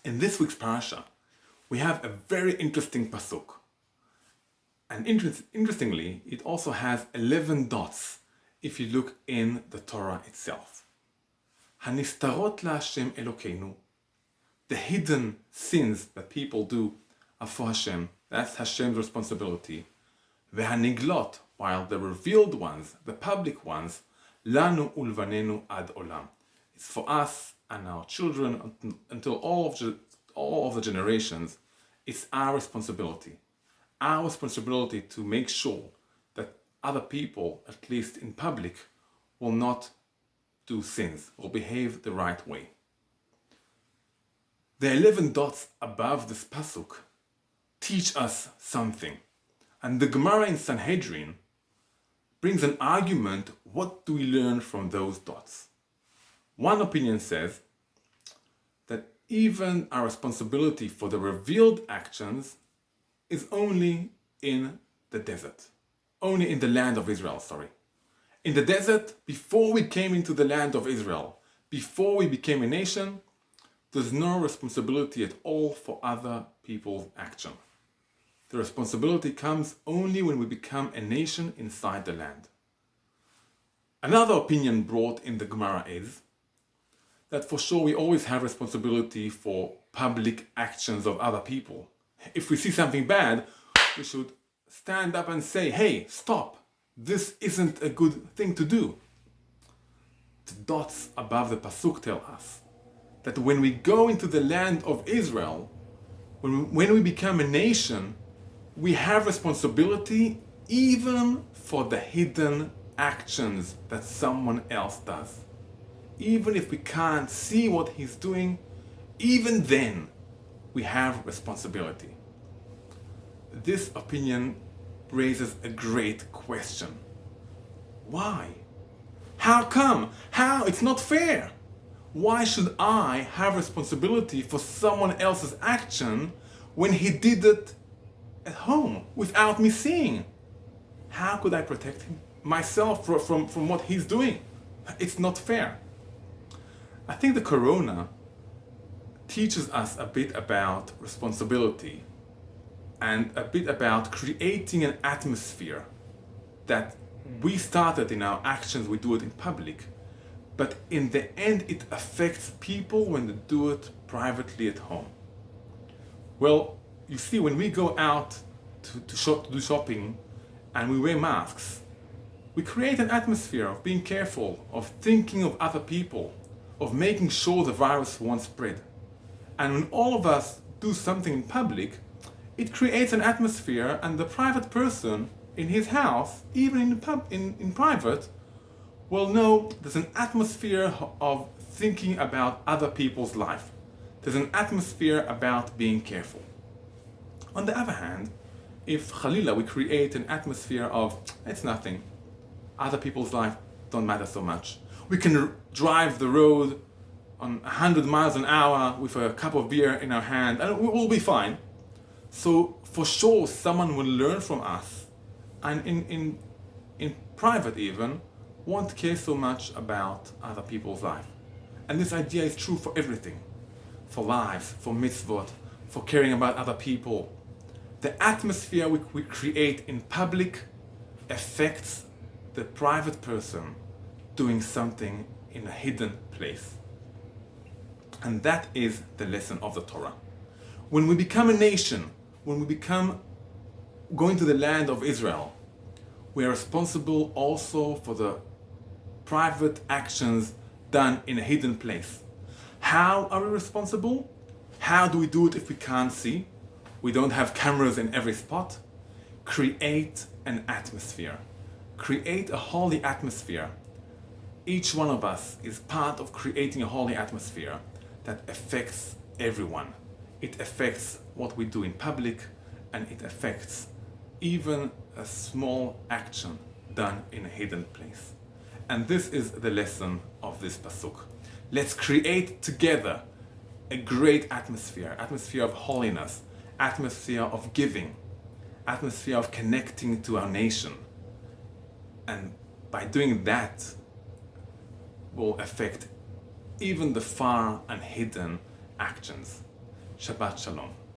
In this week's parasha, we have a very interesting pasuk. And interestingly, it also has 11 dots if you look in the Torah itself. Hanistarot laHashem Elokeinu. The hidden sins that people do are for Hashem. That's Hashem's responsibility. Vehaniglot, while the revealed ones, the public ones, lanu ulvanenu ad olam. It's for us and our children until all of the generations. It's our responsibility. Our responsibility to make sure that other people, at least in public, will not do sins, will behave the right way. The 11 dots above this pasuk teach us something. And the Gemara in Sanhedrin brings an argument. What do we learn from those dots? One opinion says that even our responsibility for the revealed actions is only in the desert. Only in the land of Israel, In the desert, before we came into the land of Israel, before we became a nation, there's no responsibility at all for other people's action. The responsibility comes only when we become a nation inside the land. Another opinion brought in the Gemara is that for sure we always have responsibility for public actions of other people. If we see something bad, we should stand up and say, hey, stop, this isn't a good thing to do. The dots above the pasuk tell us that when we go into the land of Israel, when we become a nation, we have responsibility even for the hidden actions that someone else does. Even if we can't see what he's doing, even then we have responsibility. This opinion raises a great question. Why? How come? How? It's not fair. Why should I have responsibility for someone else's action when he did it at home without me seeing? How could I protect myself from what he's doing? It's not fair. I think the Corona teaches us a bit about responsibility and a bit about creating an atmosphere that we started in our actions, we do it in public, but in the end it affects people when they do it privately at home. Well, you see, when we go out to do shopping and we wear masks, we create an atmosphere of being careful, of thinking of other people, of making sure the virus won't spread. And when all of us do something in public, it creates an atmosphere, and the private person in his house, even in private, will know there's an atmosphere of thinking about other people's life. There's an atmosphere about being careful. On the other hand, if Khalila, we create an atmosphere of, it's nothing, other people's life don't matter so much. We can drive the road on 100 miles an hour with a cup of beer in our hand and we'll be fine. So for sure someone will learn from us, and in private even, won't care so much about other people's life. And this idea is true for everything. For lives, for mitzvot, for caring about other people. The atmosphere we create in public affects the private person doing something in a hidden place. And that is the lesson of the Torah. When we become a nation, when we become going to the land of Israel, we are responsible also for the private actions done in a hidden place. How are we responsible? How do we do it if we can't see? We don't have cameras in every spot. Create an atmosphere. Create a holy atmosphere. Each one of us is part of creating a holy atmosphere that affects everyone. It affects what we do in public, and it affects even a small action done in a hidden place. And this is the lesson of this pasuk. Let's create together a great atmosphere of holiness, atmosphere of giving, atmosphere of connecting to our nation. And by doing that, will affect even the far and hidden actions. Shabbat Shalom.